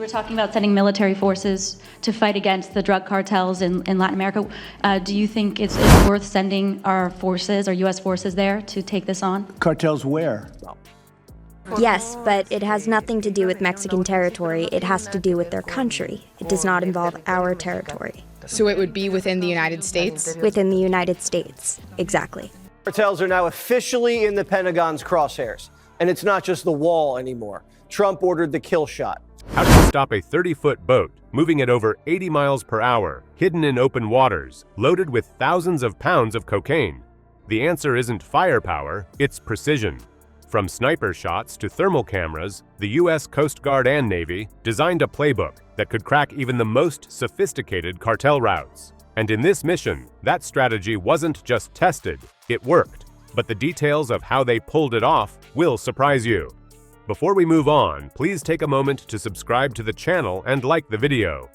We're talking about sending military forces to fight against the drug cartels in Latin America. Do you think it's worth sending our forces, our U.S. forces there to take this on? Cartels where? Yes, but it has nothing to do with Mexican territory. It has to do with their country. It does not involve our territory. So it would be within the United States? Within the United States, exactly. Cartels are now officially in the Pentagon's crosshairs. And it's not just the wall anymore. Trump ordered the kill shot. How do you stop a 30-foot boat moving at over 80 miles per hour, hidden in open waters, loaded with thousands of pounds of cocaine? The answer isn't firepower, it's precision. From sniper shots to thermal cameras, the U.S. Coast Guard and Navy designed a playbook that could crack even the most sophisticated cartel routes. And in this mission, that strategy wasn't just tested, it worked. But the details of how they pulled it off will surprise you. Before we move on, please take a moment to subscribe to the channel and like the video.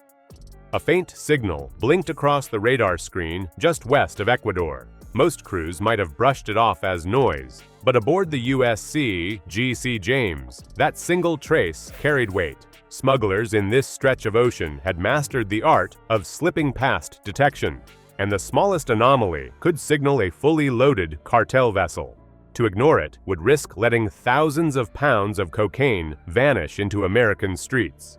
A faint signal blinked across the radar screen just west of Ecuador. Most crews might have brushed it off as noise, but aboard the USCGC James, that single trace carried weight. Smugglers in this stretch of ocean had mastered the art of slipping past detection, and the smallest anomaly could signal a fully loaded cartel vessel. To ignore it would risk letting thousands of pounds of cocaine vanish into American streets.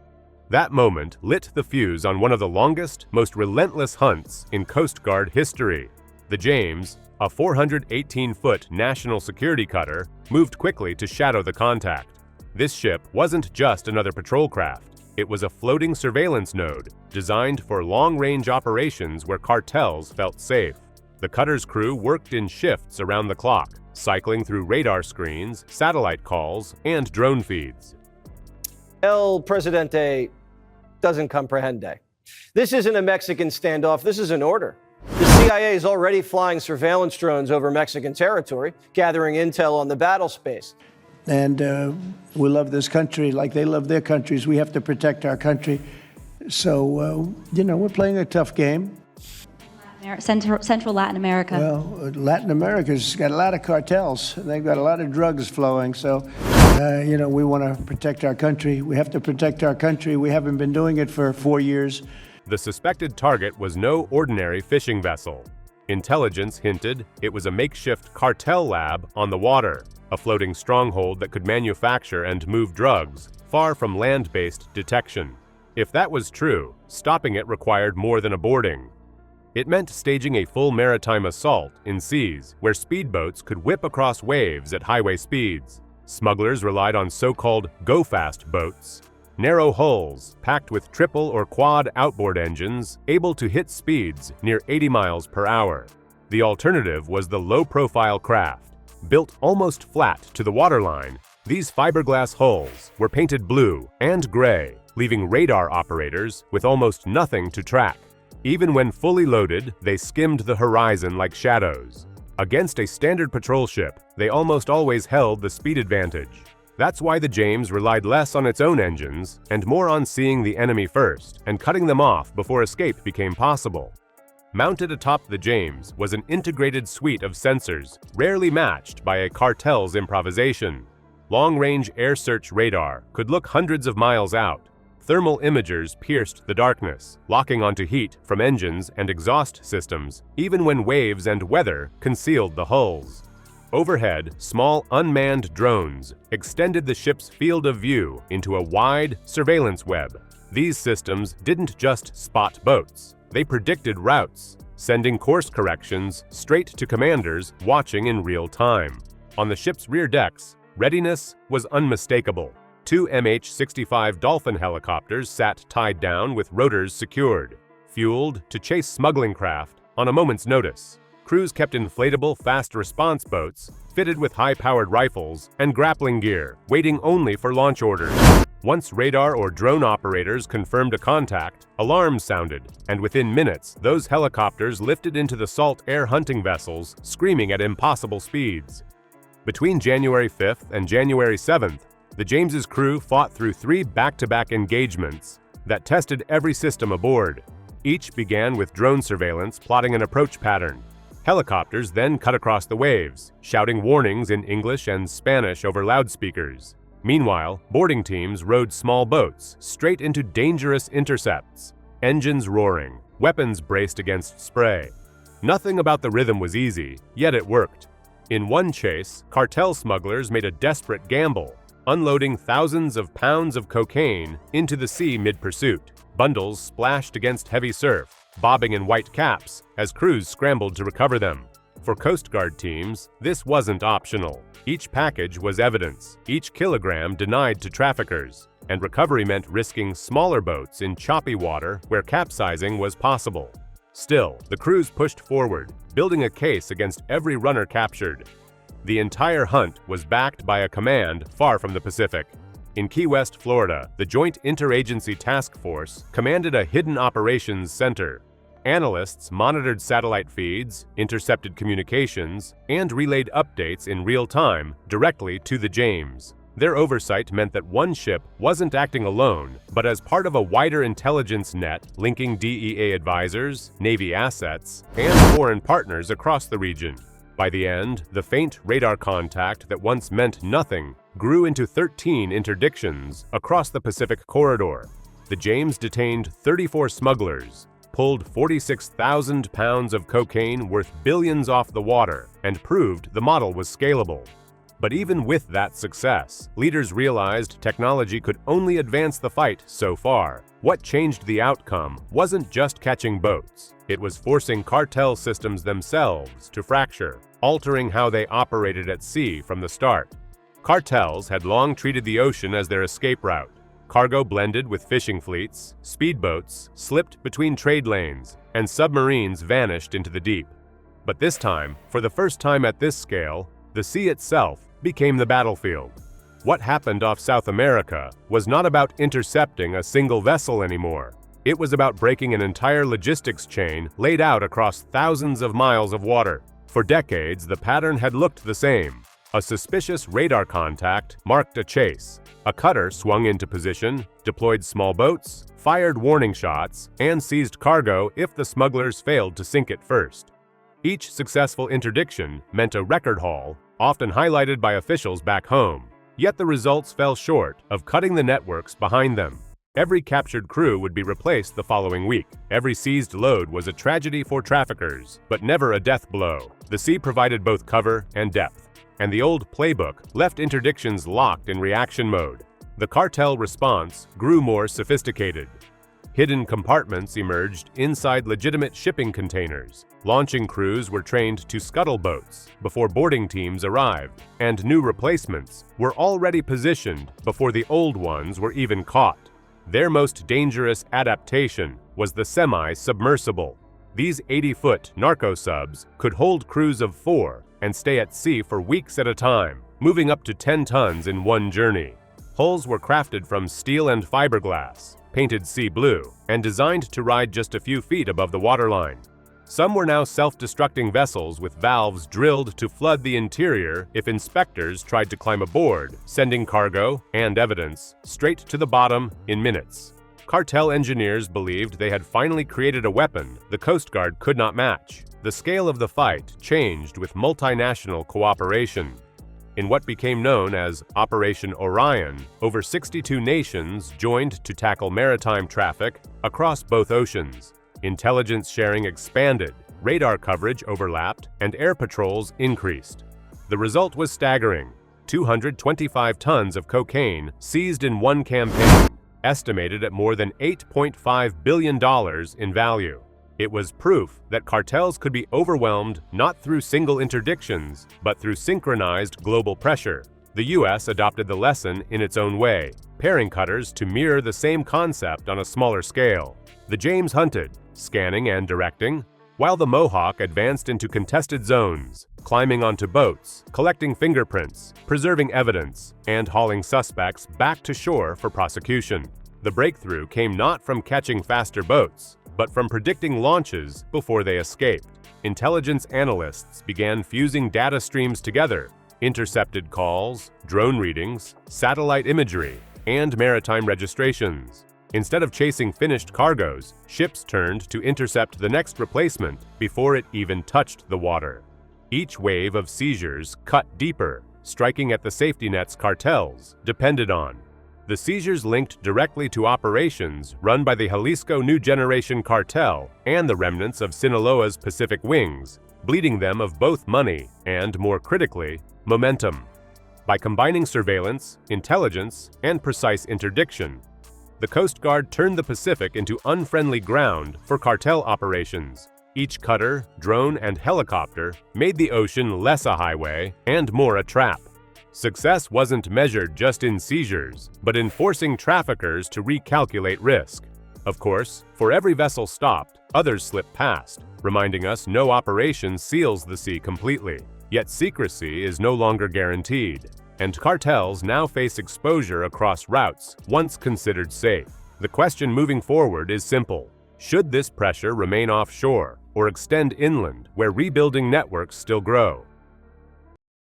That moment lit the fuse on one of the longest, most relentless hunts in Coast Guard history. The James, a 418-foot national security cutter, moved quickly to shadow the contact. This ship wasn't just another patrol craft. It was a floating surveillance node designed for long-range operations where cartels felt safe. The cutter's crew worked in shifts around the clock, cycling through radar screens, satellite calls, and drone feeds. El Presidente doesn't comprehende. This isn't a Mexican standoff, this is an order. The CIA is already flying surveillance drones over Mexican territory, gathering intel on the battle space. And we love this country like they love their countries. We have to protect our country. So, we're playing a tough game. Central Latin America. Well, Latin America's got a lot of cartels. They've got a lot of drugs flowing. So, we want to protect our country. We have to protect our country. We haven't been doing it for 4 years. The suspected target was no ordinary fishing vessel. Intelligence hinted it was a makeshift cartel lab on the water, a floating stronghold that could manufacture and move drugs, far from land-based detection. If that was true, stopping it required more than a boarding. It meant staging a full maritime assault in seas where speedboats could whip across waves at highway speeds. Smugglers relied on so-called go-fast boats, narrow hulls packed with triple or quad outboard engines able to hit speeds near 80 miles per hour. The alternative was the low-profile craft. Built almost flat to the waterline, these fiberglass hulls were painted blue and gray, leaving radar operators with almost nothing to track. Even when fully loaded, they skimmed the horizon like shadows. Against a standard patrol ship, they almost always held the speed advantage. That's why the James relied less on its own engines and more on seeing the enemy first and cutting them off before escape became possible. Mounted atop the James was an integrated suite of sensors, rarely matched by a cartel's improvisation. Long-range air search radar could look hundreds of miles out. Thermal imagers pierced the darkness, locking onto heat from engines and exhaust systems, even when waves and weather concealed the hulls. Overhead, small unmanned drones extended the ship's field of view into a wide surveillance web. These systems didn't just spot boats, they predicted routes, sending course corrections straight to commanders watching in real time. On the ship's rear decks, readiness was unmistakable. 2 MH-65 Dolphin helicopters sat tied down with rotors secured, fueled to chase smuggling craft on a moment's notice. Crews kept inflatable fast response boats, fitted with high-powered rifles and grappling gear, waiting only for launch orders. Once radar or drone operators confirmed a contact, alarms sounded, and within minutes, those helicopters lifted into the salt air hunting vessels, screaming at impossible speeds. Between January 5th and January 7th, the James's crew fought through 3 back-to-back engagements that tested every system aboard. Each began with drone surveillance plotting an approach pattern. Helicopters then cut across the waves, shouting warnings in English and Spanish over loudspeakers. Meanwhile, boarding teams rowed small boats straight into dangerous intercepts, engines roaring, weapons braced against spray. Nothing about the rhythm was easy, yet it worked. In one chase, cartel smugglers made a desperate gamble, unloading thousands of pounds of cocaine into the sea mid-pursuit. Bundles splashed against heavy surf, bobbing in white caps as crews scrambled to recover them. For Coast Guard teams, this wasn't optional. Each package was evidence, each kilogram denied to traffickers, and recovery meant risking smaller boats in choppy water where capsizing was possible. Still, the crews pushed forward, building a case against every runner captured. The entire hunt was backed by a command far from the Pacific. In Key West, Florida, the Joint Interagency Task Force commanded a hidden operations center. Analysts monitored satellite feeds, intercepted communications, and relayed updates in real time directly to the James. Their oversight meant that one ship wasn't acting alone, but as part of a wider intelligence net linking DEA advisors, Navy assets, and foreign partners across the region. By the end, the faint radar contact that once meant nothing grew into 13 interdictions across the Pacific corridor. The James detained 34 smugglers, pulled 46,000 pounds of cocaine worth billions off the water, and proved the model was scalable. But even with that success, leaders realized technology could only advance the fight so far. What changed the outcome wasn't just catching boats. It was forcing cartel systems themselves to fracture, altering how they operated at sea from the start. Cartels had long treated the ocean as their escape route. Cargo blended with fishing fleets, speedboats slipped between trade lanes, and submarines vanished into the deep. But this time, for the first time at this scale, the sea itself became the battlefield. What happened off South America was not about intercepting a single vessel anymore. It was about breaking an entire logistics chain laid out across thousands of miles of water. For decades, the pattern had looked the same. A suspicious radar contact marked a chase. A cutter swung into position, deployed small boats, fired warning shots, and seized cargo if the smugglers failed to sink it first. Each successful interdiction meant a record haul, often highlighted by officials back home. Yet the results fell short of cutting the networks behind them. Every captured crew would be replaced the following week. Every seized load was a tragedy for traffickers, but never a death blow. The sea provided both cover and depth, and the old playbook left interdictions locked in reaction mode. The cartel response grew more sophisticated. Hidden compartments emerged inside legitimate shipping containers. Launching crews were trained to scuttle boats before boarding teams arrived, and new replacements were already positioned before the old ones were even caught. Their most dangerous adaptation was the semi-submersible. These 80-foot narco-subs could hold crews of 4 and stay at sea for weeks at a time, moving up to 10 tons in one journey. Hulls were crafted from steel and fiberglass, painted sea blue, and designed to ride just a few feet above the waterline. Some were now self-destructing vessels with valves drilled to flood the interior if inspectors tried to climb aboard, sending cargo and evidence straight to the bottom in minutes. Cartel engineers believed they had finally created a weapon the Coast Guard could not match. The scale of the fight changed with multinational cooperation. In what became known as Operation Orion, over 62 nations joined to tackle maritime traffic across both oceans. Intelligence sharing expanded, radar coverage overlapped, and air patrols increased. The result was staggering: 225 tons of cocaine seized in one campaign, estimated at more than $8.5 billion in value. It was proof that cartels could be overwhelmed not through single interdictions, but through synchronized global pressure. The U.S. adopted the lesson in its own way, pairing cutters to mirror the same concept on a smaller scale. The James hunted, scanning and directing, while the Mohawk advanced into contested zones, climbing onto boats, collecting fingerprints, preserving evidence, and hauling suspects back to shore for prosecution. The breakthrough came not from catching faster boats, but from predicting launches before they escaped. Intelligence analysts began fusing data streams together: intercepted calls, drone readings, satellite imagery, and maritime registrations. Instead of chasing finished cargoes, ships turned to intercept the next replacement before it even touched the water. Each wave of seizures cut deeper, striking at the safety nets cartels depended on. The seizures linked directly to operations run by the Jalisco New Generation Cartel and the remnants of Sinaloa's Pacific Wings, bleeding them of both money and, more critically, momentum. By combining surveillance, intelligence, and precise interdiction, the Coast Guard turned the Pacific into unfriendly ground for cartel operations. Each cutter, drone, and helicopter made the ocean less a highway and more a trap. Success wasn't measured just in seizures, but in forcing traffickers to recalculate risk. Of course, for every vessel stopped, others slipped past, reminding us no operation seals the sea completely. Yet secrecy is no longer guaranteed, and cartels now face exposure across routes once considered safe. The question moving forward is simple. Should this pressure remain offshore or extend inland where rebuilding networks still grow?